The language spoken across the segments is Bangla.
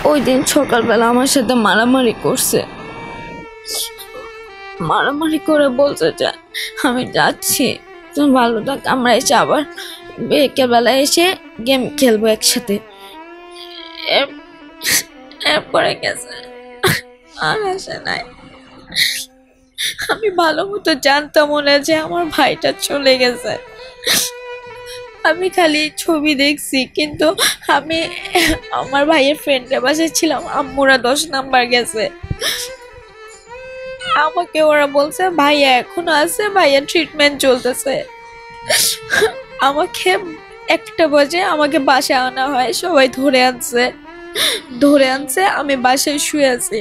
ওই দিন সকালবেলা আমার সাথে মারামারি করছে। মারামারি করে বলতে যে আমি যাচ্ছি, তুমি ভালো থাক, আমরা এসে আবার বিকেলবেলা এসে গেম খেলবো একসাথে। এর- এরপরে গেছে, আর আসে নাই। আমি ভালো মতো জানতাম মনে যে আমার ভাইটা চলে গেছে। আমি খালি ছবি দেখছি, কিন্তু আমি আমার ভাইয়ের ফ্রেন্ডের বাসায় ছিলাম, আম্মুরা 10 নাম্বার গেছে। আমাকে ওরা বলছে ভাইয়া এখনো আছে, ভাইয়া ট্রিটমেন্ট চলতেছে। আমাকে 1টা বাজে আমাকে বাসায় আনা হয়, সবাই ধরে আনছে আমি বাসায় শুয়ে আছি।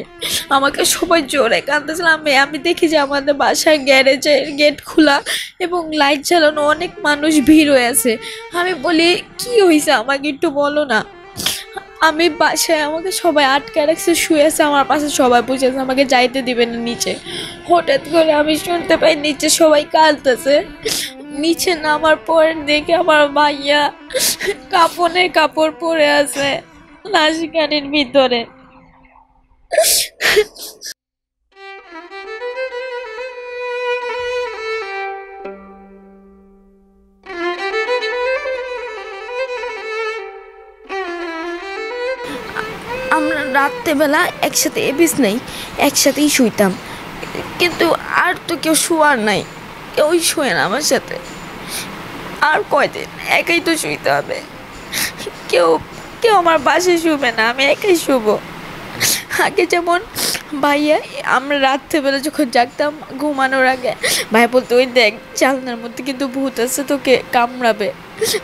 আমাকে সবাই জোরে কাঁদতেছিল। আমি দেখি যে আমাদের বাসার গ্যারেজের গেট খোলা এবং লাইট জ্বালানো, অনেক মানুষ ভিড় হয়ে আছে। আমি বলি কি হয়েছে আমাকে একটু বলো না। আমি বাসায়, আমাকে সবাই আটকে রাখছে, শুয়ে আছে আমার পাশে, সবাই বুঝেছে আমাকে যাইতে দিবে না নিচে। হঠাৎ করে আমি শুনতে পাই নিচে সবাই কাঁদতেছে। নিচে নামার পর দেখে আমার ভাইয়া কাপড়ের কাপড় পরে আছে লাশখানির ভিতরে। আমরা রাত্রেবেলা একসাথে এবিস নেই, একসাথেই শুইতাম, কিন্তু আর তো কেউ শোয়ার নাই, কেউই শোয় না আমার সাথে। আর কয়দিন একাই তো শুইতে হবে, কেউ কেউ আমার বাসায় শুবে না, আমি একাই শুবো। আগে যেমন ভাইয়া, আমরা রাত্রেবেলা যখন জাগতাম ঘুমানোর আগে, ভাই বলতো ওই দেখ জানলার মধ্যে কিন্তু ভূত আছে, তোকে কামড়াবে।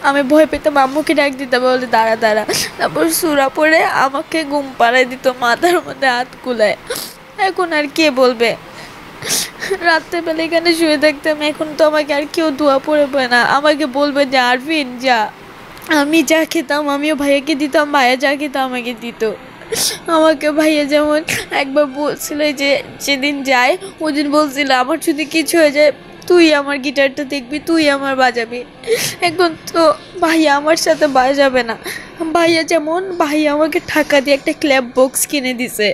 আমি ভয় পেতাম, আম্মুকে ডাক দিতাম, বলে দাঁড়া দাঁড়া। তারপর সূরা পড়ে আমাকে ঘুম পাড়ায় দিত, মাথার মধ্যে হাত কুলায়। এখন আর কে বলবে? রাত্রেবেলা এখানে শুয়ে থাকতাম, এখন তো আমাকে আর কেউ দোয়া পড়বে না, আমাকে বলবে যে আরফিন যা। আমি যা খেতাম আমিও ভাইয়াকে দিতাম, ভাইয়া যা খেতাম আমাকে দিত। আমাকে ভাইয়া যেমন একবার বলছিল যে যেদিন যায় ওদিন বলছিল আমার যদি কিছু হয়ে যায় তুই আমার গিটারটা দেখবি, তুই আমার বাজাবি। এখন তো ভাইয়া আমার সাথে বাজাবে না। ভাইয়া আমাকে টাকা দিয়ে একটা ক্ল্যাপ বক্স কিনে দিছে,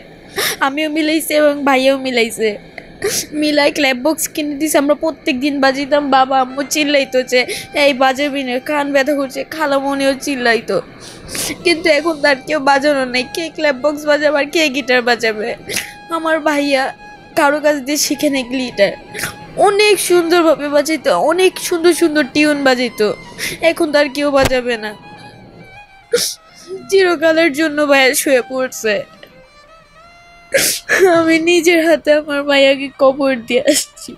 আমিও মিলাইছি এবং ভাইয়াও মিলাইছে, মিলাই ক্ল্যাপ বক্স কিনে দিছে। আমরা প্রত্যেক দিন বাজাইতাম, বাবা আম্মু চিল্লাইতো যে এই বাজাবি না, কান ব্যথা করছে, খালামণিও চিল্লাইতো। কিন্তু এখন তার কেউ বাজানো নেই, কে ক্ল্যাপ বক্স বাজাবে আর কে গিটার বাজাবে? আমার ভাইয়া কারো কাছ দিয়ে শিখে নেই গিটার, অনেক সুন্দরভাবে বাজাইতো, অনেক সুন্দর সুন্দর টিউন বাজাইতো। এখন তার কেউ বাজাবে না, চিরকালের জন্য ভাইয়া শুয়ে পড়ছে। আমি নিজের হাতে আমার ভাইয়াকে কবর দিয়ে আসছি।